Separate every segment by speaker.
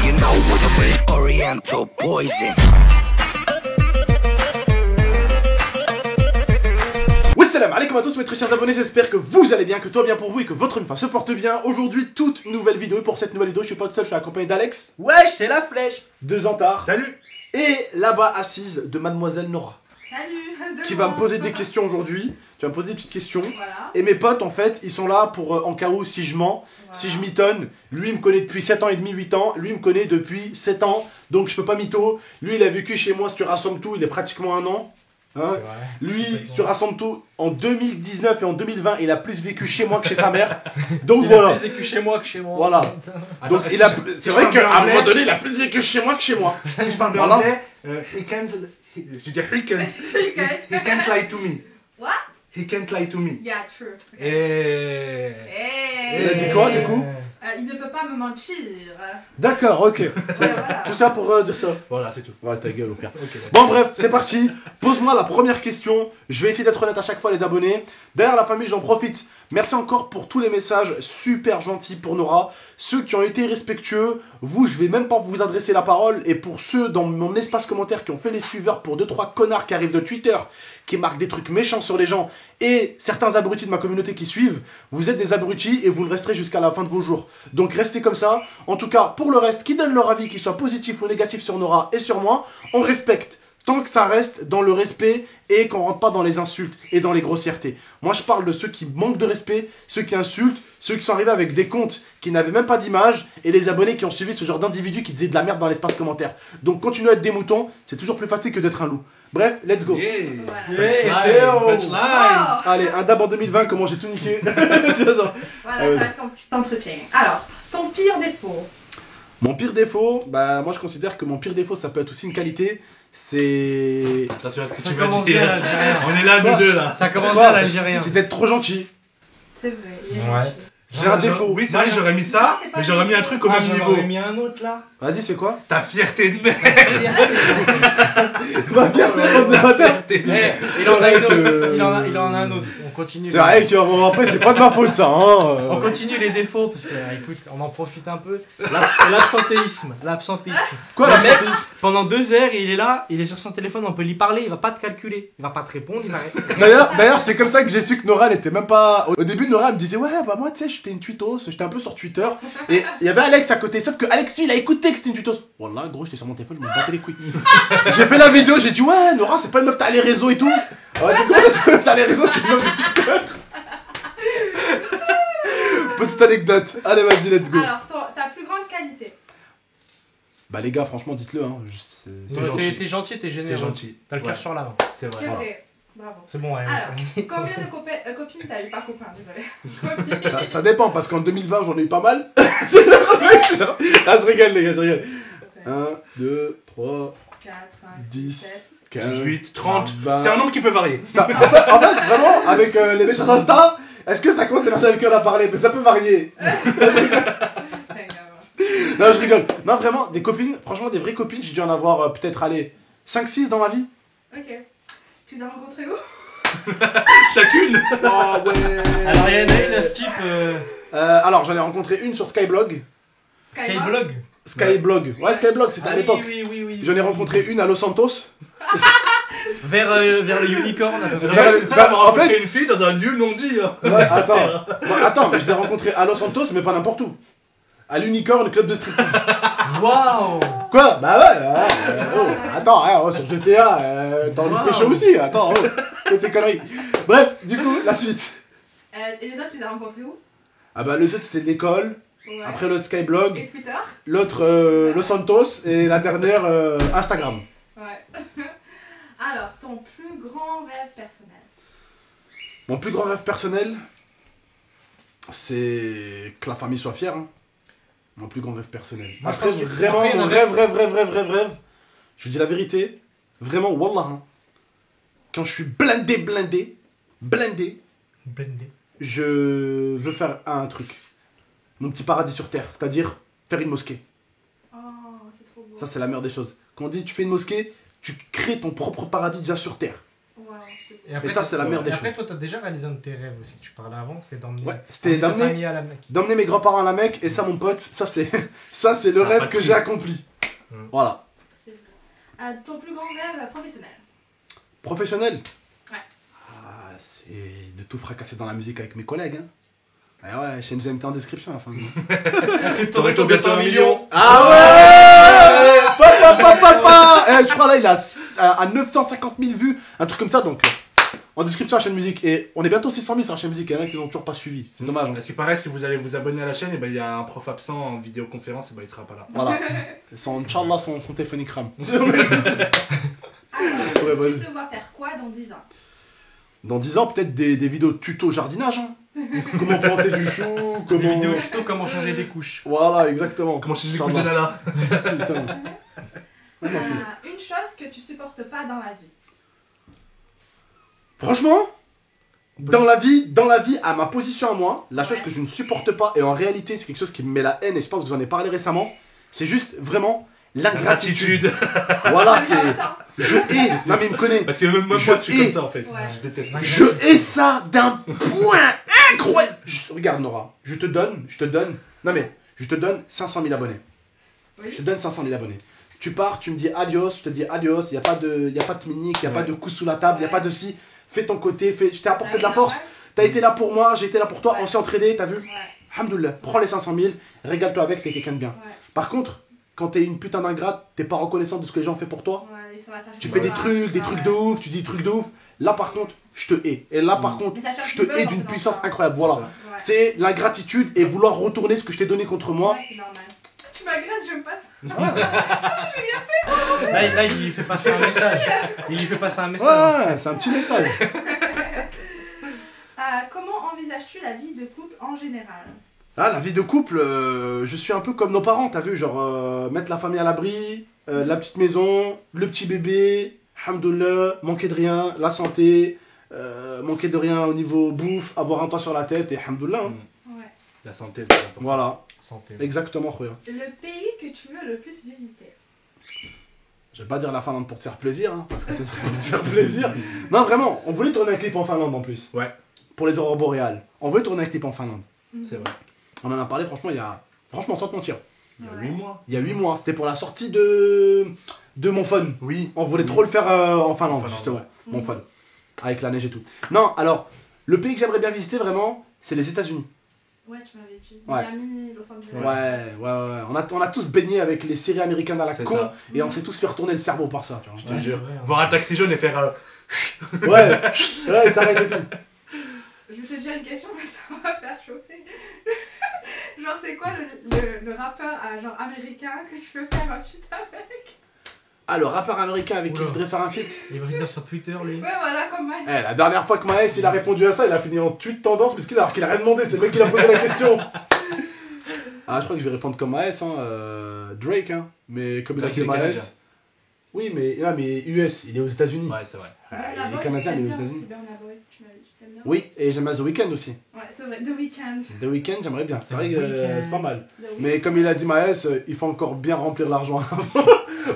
Speaker 1: you know what I mean. Oriental poison.
Speaker 2: Salam alaikum à tous mes très chers abonnés, j'espère que vous allez bien, que tout va bien pour vous et que votre femme se porte bien. Aujourd'hui, toute nouvelle vidéo et pour cette nouvelle vidéo, je suis pas tout seul, je suis accompagné d'Alex.
Speaker 3: Wesh, c'est la flèche.
Speaker 2: De Zantar.
Speaker 3: Salut.
Speaker 2: Et là-bas assise de Mademoiselle Nora.
Speaker 4: Salut.
Speaker 2: Qui va me poser des questions aujourd'hui. Tu vas me poser des petites questions.
Speaker 4: Voilà.
Speaker 2: Et mes potes, en fait, ils sont là pour, en cas où, si je mens, si je mitonne. Lui, il me connaît depuis 7 ans et demi, 8 ans. Lui, il me connaît depuis 7 ans. Donc, je peux pas mytho. Lui, il a vécu chez moi, si tu rassembles tout, il est pratiquement un an. Hein, lui, si tu rassembles tout, en 2019 et en 2020, il a plus vécu chez moi que chez sa mère. Donc
Speaker 3: il
Speaker 2: voilà.
Speaker 3: a plus vécu chez moi que chez moi.
Speaker 2: Voilà.
Speaker 3: Attends,
Speaker 2: Donc il a. C'est vrai qu'à un moment donné, il a plus vécu chez moi que chez moi.
Speaker 5: Si je parle bien
Speaker 2: Voilà.
Speaker 5: anglais, he can't. Je dis he can't lie to me.
Speaker 4: What?
Speaker 5: He can't lie to me.
Speaker 4: Yeah, true.
Speaker 5: Et.
Speaker 2: Il a dit quoi du coup?
Speaker 4: Il ne peut pas me mentir.
Speaker 2: D'accord, ok.
Speaker 4: Voilà.
Speaker 2: Tout ça pour dire ça.
Speaker 5: Voilà, c'est tout.
Speaker 2: Ouais, ta gueule au pire.
Speaker 5: Ok.
Speaker 2: Bon bref, c'est parti. Pose-moi la première question. Je vais essayer d'être honnête à chaque fois les abonnés. Derrière la famille, j'en profite. Merci encore pour tous les messages super gentils pour Nora. Ceux qui ont été respectueux, vous, je vais même pas vous adresser la parole. Et pour ceux dans mon espace commentaire qui ont fait les suiveurs pour 2-3 connards qui arrivent de Twitter, qui marquent des trucs méchants sur les gens, et certains abrutis de ma communauté qui suivent, vous êtes des abrutis et vous le resterez jusqu'à la fin de vos jours. Donc restez comme ça. En tout cas, pour le reste, qui donnent leur avis, qu'ils soient positifs ou négatifs sur Nora et sur moi, on respecte. Tant que ça reste dans le respect et qu'on rentre pas dans les insultes et dans les grossièretés. Moi, je parle de ceux qui manquent de respect, ceux qui insultent, ceux qui sont arrivés avec des comptes qui n'avaient même pas d'image et les abonnés qui ont suivi ce genre d'individus qui disaient de la merde dans l'espace commentaire. Donc, continuez à être des moutons, c'est toujours plus facile que d'être un loup. Bref, let's go.
Speaker 4: Voilà.
Speaker 5: Punchline.
Speaker 4: Oh.
Speaker 2: Allez, un dab en 2020, comment j'ai tout niqué. C'est ça.
Speaker 4: Voilà, ça va être ton petit entretien. Alors, ton pire défaut.
Speaker 2: Mon pire défaut, bah moi je considère que mon pire défaut ça peut être aussi une qualité, c'est...
Speaker 5: Attention à ce que
Speaker 3: Ça
Speaker 5: tu vas
Speaker 3: commence
Speaker 5: dire.
Speaker 3: bien, l'Algérien.
Speaker 5: On est là, nous deux là.
Speaker 3: Ça commence bien l'Algérien.
Speaker 2: C'est d'être trop gentil.
Speaker 4: C'est vrai, il est
Speaker 3: Ouais.
Speaker 4: gentil.
Speaker 2: J'ai un défaut.
Speaker 5: Oui, c'est vrai, j'aurais mis ça,
Speaker 4: Non, c'est pas
Speaker 5: mais j'aurais mis un truc au
Speaker 3: Moi,
Speaker 5: même
Speaker 3: j'en
Speaker 5: niveau.
Speaker 3: aurais mis un autre là.
Speaker 2: Vas-y, c'est quoi?
Speaker 5: Ta fierté de merde.
Speaker 2: Ma fierté, bande de bâtards.
Speaker 3: Eh, il
Speaker 2: C'est
Speaker 3: en a
Speaker 2: vrai
Speaker 3: une autre.
Speaker 2: que-
Speaker 3: Il en a un autre. On continue.
Speaker 2: C'est vrai que bon, après c'est pas de ma faute ça hein.
Speaker 3: On continue les défauts parce que écoute, on en profite un peu. L'absentéisme.
Speaker 2: Quoi
Speaker 3: Le
Speaker 2: la
Speaker 3: mec,
Speaker 2: fierté?
Speaker 3: pendant 2 heures, il est là, il est sur son téléphone, on peut lui parler, il va pas te calculer, il va pas te répondre, il arrête.
Speaker 2: D'ailleurs c'est comme ça que j'ai su que Nora elle était même pas... Au début Nora elle me disait ouais bah moi tu sais j'étais une tweetos, j'étais un peu sur Twitter. Et il y avait Alex à côté, sauf que Alex lui il a écouté que c'était une tweetos. Wallah gros j'étais sur mon téléphone, je me battais les couilles. J'ai fait la vidéo, j'ai dit ouais Nora c'est pas une meuf t'as les réseaux et tout. Ouais du coup c'est pas une meuf t'as les réseaux, c'est une meuf de Twitter. Petite anecdote, allez vas-y let's go.
Speaker 4: Alors, ta plus grande qualité.
Speaker 2: Bah les gars franchement dites-le hein.
Speaker 3: T'es gentil, t'es généreux.
Speaker 5: T'es gentil.
Speaker 3: T'as le cœur
Speaker 5: Ouais.
Speaker 3: sur la main.
Speaker 5: C'est
Speaker 4: C'est
Speaker 5: vrai.
Speaker 4: vrai. Bravo.
Speaker 3: C'est bon, ouais.
Speaker 4: Alors, combien de copines t'as eu? Pas copains, désolé. Copines.
Speaker 2: Ça dépend parce qu'en 2020 j'en ai eu pas mal. Ah je rigole les gars, je rigole. 1, 2, 3,
Speaker 4: 4, 5,
Speaker 2: 10,
Speaker 4: 7.
Speaker 2: 15,
Speaker 5: 18, 30.
Speaker 2: 20.
Speaker 5: C'est un nombre qui peut varier.
Speaker 2: En fait, vraiment, avec les messages Insta, est-ce que ça compte les personnes avec qui on a parlé? Mais ça peut varier. Non, je rigole. Non, vraiment, des copines, franchement, des vraies copines, j'ai dû en avoir peut-être, allez, 5-6 dans ma vie.
Speaker 4: Ok. Tu les as rencontrés où?
Speaker 5: Chacune.
Speaker 2: Oh ouais.
Speaker 3: Alors, il y en a une à skip.
Speaker 2: Alors, j'en ai rencontré une sur Skyblog.
Speaker 3: Skyblog.
Speaker 2: Skyblog. Ouais, Skyblog, c'était à l'époque.
Speaker 3: Oui.
Speaker 2: J'en ai rencontré une à Los Santos.
Speaker 3: Vers le unicorn.
Speaker 5: C'est
Speaker 2: Non,
Speaker 5: vrai
Speaker 2: mais
Speaker 5: que
Speaker 2: c'est
Speaker 5: ça
Speaker 2: pas-
Speaker 5: va
Speaker 2: en
Speaker 5: rencontrer
Speaker 2: fait-
Speaker 5: une fille dans un lieu non dit. Hein.
Speaker 2: Ouais, attends, mais je l'ai rencontré à Los Santos, mais pas n'importe où. À l'Unicorn, club de striptease.
Speaker 3: Waouh.
Speaker 2: Quoi? Bah ouais, oh, attends, hein, sur GTA, t'as envie de pécho aussi, attends, oh, fais tes conneries. Bref, du coup, la suite.
Speaker 4: Et les autres, tu les as rencontrés où?
Speaker 2: Ah bah le autre c'était de l'école,
Speaker 4: Ouais.
Speaker 2: après l'autre Skyblog,
Speaker 4: Et Twitter?
Speaker 2: l'autre Los Santos et la dernière Instagram.
Speaker 4: Ouais. Alors, ton plus grand rêve personnel?
Speaker 2: Mon plus grand rêve personnel, c'est que la famille soit fière. Hein. Mon plus grand rêve personnel.
Speaker 3: Moi, je
Speaker 2: Après,
Speaker 3: pense que-
Speaker 2: vraiment,
Speaker 3: après, il y en
Speaker 2: mon
Speaker 3: avait-
Speaker 2: rêve, je vous dis la vérité, vraiment, wallah, hein. Quand je suis blindé,
Speaker 3: Blendé.
Speaker 2: je veux faire un truc. Mon petit paradis sur terre, c'est-à-dire faire une mosquée.
Speaker 4: Oh, c'est trop beau.
Speaker 2: Ça, c'est la meilleure des choses. Quand on dit tu fais une mosquée, tu crées ton propre paradis déjà sur terre.
Speaker 4: Ouais. c'est bon.
Speaker 2: Et ça, c'est la meilleure des
Speaker 3: Après,
Speaker 2: choses.
Speaker 3: toi, t'as déjà réalisé un de tes rêves aussi. Tu parlais avant, c'est d'emmener
Speaker 2: Ouais, c'était
Speaker 3: ta
Speaker 2: d'emmener
Speaker 3: famille à la Mecque.
Speaker 2: mes grands-parents à la Mecque, et ça, mon pote, ça, c'est le
Speaker 5: Ça a
Speaker 2: rêve
Speaker 5: pas de
Speaker 2: que
Speaker 5: prix.
Speaker 2: j'ai accompli. Voilà.
Speaker 4: C'est bon. Ton plus grand rêve professionnel.
Speaker 2: Professionnel.
Speaker 4: Ouais.
Speaker 2: Ah, c'est de tout fracasser dans la musique avec mes collègues. Hein. Ah ouais, chaîne GMT en description à la fin.
Speaker 5: T'aurais bientôt 1 million.
Speaker 2: Ah ouais. Papa. Je crois là, il a à 950 000 vues, un truc comme ça, donc en description à la chaîne musique. Et on est bientôt 600 000 sur la chaîne musique, il y en a qui n'ont toujours pas suivi. C'est dommage. Hein.
Speaker 5: Parce que pareil, si vous allez vous abonner à la chaîne, il y a un prof absent en vidéoconférence, et il sera pas là.
Speaker 2: Voilà. Sans Inch'Allah, son téléphone il crame.
Speaker 4: Alors,
Speaker 2: Ouais, vas-y.
Speaker 4: tu te vois faire quoi dans 10 ans?
Speaker 2: Dans 10 ans, peut-être des vidéos tuto jardinage. Hein. Comment planter du chou,
Speaker 3: Des
Speaker 2: comment.
Speaker 3: vidéos tuto, comment changer des couches.
Speaker 2: Voilà, exactement.
Speaker 5: Comment changer les couches de
Speaker 2: Inch'Allah.
Speaker 5: Nala?
Speaker 2: Putain.
Speaker 4: Une chose que tu supportes pas dans la vie.
Speaker 2: Franchement, dans la vie, à ma position à moi, la chose que je ne supporte pas, et en réalité c'est quelque chose qui me met la haine, et je pense que vous en avez parlé récemment, c'est juste vraiment l'ingratitude. Voilà, c'est... Je hais, non mais il me connaît.
Speaker 5: Parce que même moi,
Speaker 2: Je
Speaker 5: je suis
Speaker 2: hais.
Speaker 5: comme ça en fait.
Speaker 4: Ouais.
Speaker 5: Je déteste.
Speaker 2: Je hais ça d'un point incroyable. Regarde Nora, je te donne, non mais, je te donne 500 000 abonnés.
Speaker 4: Oui.
Speaker 2: Je te donne 500 000 abonnés. Tu pars, tu me dis adios, je te dis adios, il n'y a pas de tminique, il n'y a pas de coup sous la table, il n'y a pas de si. Fais ton côté, je t'ai apporté de la force. T'as été là pour moi, j'ai été là pour toi, on s'est entraîné, t'as vu?
Speaker 4: Ouais.
Speaker 2: Alhamdoulilah, prends les 500 000, régale-toi avec, t'es quelqu'un de bien.
Speaker 4: Ouais.
Speaker 2: Par contre, quand t'es une putain d'ingrate, t'es pas reconnaissant de ce que les gens ont fait pour toi,
Speaker 4: Ouais, ils sont attachés
Speaker 2: tu
Speaker 4: au
Speaker 2: fais des
Speaker 4: pouvoir.
Speaker 2: trucs de ouf, tu dis des trucs de ouf, là par contre, je te hais. Et là par contre,
Speaker 4: Mais ça cherche
Speaker 2: je
Speaker 4: du
Speaker 2: te hais
Speaker 4: beurre
Speaker 2: d'une
Speaker 4: dans
Speaker 2: puissance
Speaker 4: ça.
Speaker 2: incroyable. Voilà.
Speaker 4: Ouais.
Speaker 2: C'est l'ingratitude et vouloir retourner ce que je t'ai donné contre moi.
Speaker 4: Ouais, c'est normal. Tu m'agresses, j'aime pas ça.
Speaker 3: Là, il lui fait passer un message. Il lui fait passer un message.
Speaker 2: Ouais, c'est un petit message.
Speaker 4: Comment envisages-tu la vie de couple en général?
Speaker 2: Ah, la vie de couple, je suis un peu comme nos parents, t'as vu, genre mettre la famille à l'abri, la petite maison, le petit bébé, alhamdoulilah, manquer de rien, la santé, manquer de rien au niveau bouffe, avoir un toit sur la tête et alhamdoulilah. Hein.
Speaker 4: Ouais.
Speaker 5: La santé, le plus important.
Speaker 2: Voilà,
Speaker 3: Santé.
Speaker 2: exactement, Khoya.
Speaker 4: Le pays que tu veux le plus visiter?
Speaker 2: Je vais pas dire la Finlande pour te faire plaisir, hein, parce que ça serait pour te faire plaisir. Non, vraiment, on voulait tourner un clip en Finlande en plus.
Speaker 5: Ouais.
Speaker 2: Pour les aurores boréales. On veut tourner un clip en Finlande.
Speaker 5: C'est vrai.
Speaker 2: On en a parlé, franchement, franchement, sans te mentir.
Speaker 5: Il y a
Speaker 4: Ouais.
Speaker 5: 8 mois.
Speaker 2: Il y a 8 mois, c'était pour la sortie de mon phone.
Speaker 5: Oui.
Speaker 2: On voulait trop le faire en Finlande,
Speaker 5: En Finlande,
Speaker 2: justement.
Speaker 5: ouais.
Speaker 2: Mon phone. Avec la neige et tout. Non, alors, le pays que j'aimerais bien visiter vraiment, c'est les États-Unis.
Speaker 4: Ouais, tu m'avais dit.
Speaker 2: Ouais.
Speaker 4: Miami, Los Angeles.
Speaker 2: Ouais. On a tous baigné avec les séries américaines à la
Speaker 5: C'est
Speaker 2: con
Speaker 5: ça.
Speaker 2: et on s'est tous fait retourner le cerveau par ça, tu
Speaker 5: Je
Speaker 2: vois.
Speaker 5: te
Speaker 3: Ouais,
Speaker 5: jure.
Speaker 3: c'est vrai, hein.
Speaker 5: Voir un taxi jaune et faire.
Speaker 2: Ouais, ça arrête et tout.
Speaker 4: Je vais te dire une question, mais ça va faire chauffer. Genre, c'est quoi le rappeur genre américain que tu veux faire un feat avec?
Speaker 2: Ah, le rappeur américain avec qui je
Speaker 3: Oula.
Speaker 2: voudrais faire un feat.
Speaker 3: Il va venir sur Twitter, lui.
Speaker 4: Ouais, voilà, comme Mike.
Speaker 2: La dernière fois que Maës il a répondu à ça, il a fini en tweet tendance, parce alors qu'il a rien demandé, c'est vrai qu'il a posé la question. Ah, je crois que je vais répondre comme Maës, hein, Drake, hein, mais comme il a
Speaker 5: Drake,
Speaker 2: dit
Speaker 5: il est canadien.
Speaker 2: Maës. Oui, mais US, il est aux États-Unis.
Speaker 5: Ouais, c'est vrai.
Speaker 2: Ah,
Speaker 4: Burna
Speaker 2: il est
Speaker 4: Boy,
Speaker 2: canadien, mais
Speaker 4: j'aime
Speaker 2: aux
Speaker 4: bien
Speaker 2: États-Unis.
Speaker 4: aussi Burna Boy, tu m'avais dit, t'aimes bien?
Speaker 2: Oui, et j'aime bien The Weeknd aussi.
Speaker 4: Ouais, c'est vrai, The Weeknd.
Speaker 2: The Weeknd, j'aimerais bien, c'est vrai que
Speaker 3: The Weeknd.
Speaker 2: c'est pas mal.
Speaker 4: The Weeknd.
Speaker 2: Mais comme il a dit Maës, il faut encore bien remplir l'argent avant.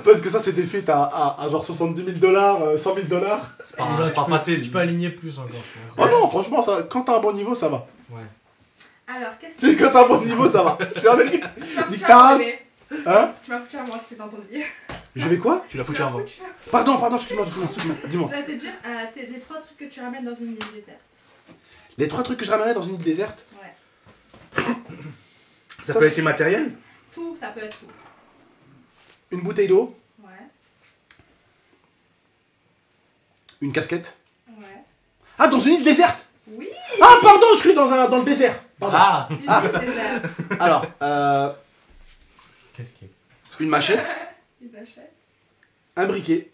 Speaker 2: Parce que ça, c'est des feats à genre 70 000 $, 100 000 $.
Speaker 5: C'est pas,
Speaker 3: Là,
Speaker 5: c'est pas
Speaker 3: tu peux-
Speaker 5: facile.
Speaker 3: Tu peux aligner plus encore, je pense.
Speaker 2: Oh non, franchement, ça, quand t'as un bon niveau, ça va.
Speaker 3: Ouais.
Speaker 4: Alors, qu'est-ce
Speaker 2: Tu sais,
Speaker 4: que
Speaker 2: quand t'as un bon niveau, ça va. Sérieux,
Speaker 4: tu m'as
Speaker 2: Nique
Speaker 4: foutu
Speaker 2: ta
Speaker 4: à
Speaker 2: race.
Speaker 4: moi,
Speaker 2: hein
Speaker 4: tu m'as foutu à moi, c'est entendu.
Speaker 2: Je vais quoi?
Speaker 5: Tu l'as
Speaker 4: Tu
Speaker 5: foutu
Speaker 4: m'as
Speaker 5: avant.
Speaker 4: foutu à moi.
Speaker 2: Pardon, excuse-moi, dis-moi.
Speaker 4: Je vais te dire les 3 trucs que tu ramènes dans une île déserte.
Speaker 2: Les 3 trucs que je ramènerais dans une île déserte.
Speaker 4: Ouais.
Speaker 5: Ça
Speaker 2: Ça,
Speaker 5: peut
Speaker 2: c'est-
Speaker 5: être immatériel.
Speaker 4: Tout, ça peut être tout.
Speaker 2: Une bouteille d'eau,
Speaker 4: Ouais.
Speaker 2: une casquette.
Speaker 4: Ouais.
Speaker 2: Ah, dans une île déserte.
Speaker 4: Oui,
Speaker 2: Ah, pardon, je suis dans le désert. Pardon.
Speaker 5: Ah.
Speaker 4: une île déserte.
Speaker 2: Alors,
Speaker 3: Qu'est-ce qu'il y a?
Speaker 2: une machette,
Speaker 4: Une machette.
Speaker 2: un briquet.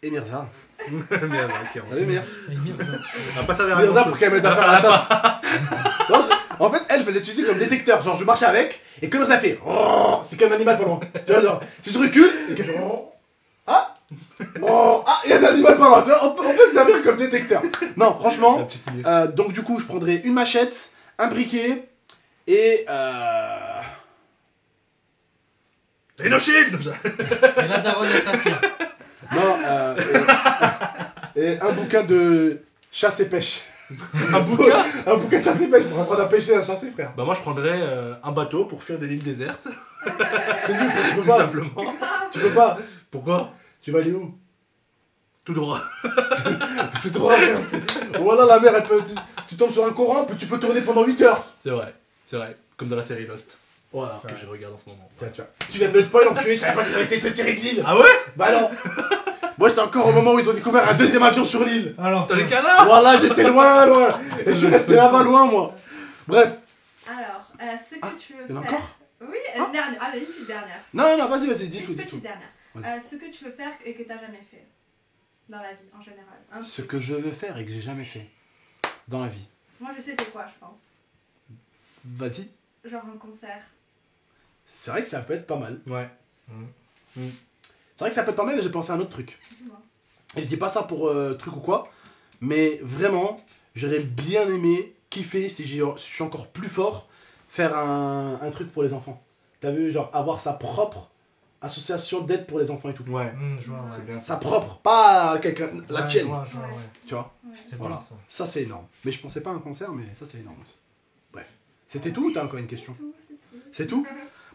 Speaker 2: Et Mirza.
Speaker 5: Merde, ok.
Speaker 2: Salut Mir.
Speaker 3: Il y a ça.
Speaker 5: On va pas servir à
Speaker 2: Mirza
Speaker 5: grand
Speaker 2: pour qu'elle m'aide à faire la chasse. Non, en fait, elle fait l'utiliser comme détecteur. Genre, je marche avec, et comme ça fait. Oh, c'est qu'un animal pas loin. Tu vois, genre, si je recule, c'est qu'elle fait. Ah, il y a un animal pas loin. Tu vois, on peut se servir comme détecteur. Non,
Speaker 5: La
Speaker 2: franchement.
Speaker 5: petite minute.
Speaker 2: Donc, du coup, je prendrai une machette, un briquet, et.
Speaker 5: Et no shield.
Speaker 3: Et là, Daron et Saphir.
Speaker 2: Non, et un bouquin de chasse et pêche.
Speaker 5: Un bouquin.
Speaker 2: Un bouquin de chasse et pêche pour apprendre à pêcher et à chasser, frère.
Speaker 5: Bah moi je prendrais un bateau pour fuir de l'île déserte,
Speaker 2: C'est nul, frère, tu peux
Speaker 5: tout
Speaker 2: pas.
Speaker 5: simplement.
Speaker 2: Tu peux pas.
Speaker 5: Pourquoi?
Speaker 2: Tu vas aller où?
Speaker 5: Tout droit.
Speaker 2: Tu te rends Voilà, la mer, elle peut. Tu tombes sur un courant, tu peux tourner pendant 8 heures.
Speaker 5: C'est vrai. Comme dans la série Lost,
Speaker 2: Voilà.
Speaker 5: que je regarde en ce moment.
Speaker 2: Tiens. Tu viens de me spoil, enculé, je savais pas qu'ils allaient essayer de te tirer de l'île.
Speaker 5: Ah ouais?
Speaker 2: Bah non. Moi, j'étais encore au moment où ils ont découvert un deuxième avion sur l'île.
Speaker 3: Alors,
Speaker 5: T'as les canards?
Speaker 2: Voilà, j'étais loin. Et je suis resté là-bas loin, moi. Bref.
Speaker 4: Alors, ce que tu veux
Speaker 2: Il y en a
Speaker 4: faire.
Speaker 2: encore?
Speaker 4: Oui, une dernière. Allez, une petite dernière.
Speaker 2: Non, vas-y, dis tout,
Speaker 4: Une
Speaker 2: dis tout.
Speaker 4: petite dernière. Ce que tu veux faire et que t'as jamais fait. Dans la vie, en général.
Speaker 2: Ce que je veux faire et que j'ai jamais fait dans la vie.
Speaker 4: Moi, je sais c'est quoi, je pense.
Speaker 2: Vas-y.
Speaker 4: Genre un concert.
Speaker 2: C'est vrai que ça peut être pas mal.
Speaker 5: Ouais.
Speaker 2: C'est vrai que ça peut être pas mal, mais j'ai pensé à un autre truc.
Speaker 4: Dis-moi.
Speaker 2: Et je dis pas ça pour truc ou quoi, mais vraiment, j'aurais bien aimé kiffer si je suis encore plus fort, faire un truc pour les enfants. T'as vu, genre avoir sa propre association d'aide pour les enfants et tout.
Speaker 5: Ouais.
Speaker 3: je vois, ouais.
Speaker 5: C'est bien.
Speaker 2: Sa propre, pas quelqu'un, la
Speaker 3: Ouais,
Speaker 2: tienne.
Speaker 3: je vois, ouais.
Speaker 2: Tu vois,
Speaker 4: Ouais.
Speaker 3: C'est
Speaker 2: Voilà.
Speaker 3: bien ça.
Speaker 2: ça c'est énorme. Mais je pensais pas à un concert, mais ça c'est énorme aussi. Bref. C'était tout ou t'as encore une question? C'est tout?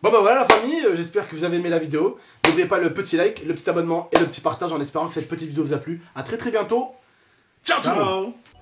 Speaker 2: Bon bah voilà la famille, j'espère que vous avez aimé la vidéo. N'oubliez pas le petit like, le petit abonnement et le petit partage en espérant que cette petite vidéo vous a plu. A très bientôt. Ciao tout le monde.
Speaker 5: Ciao.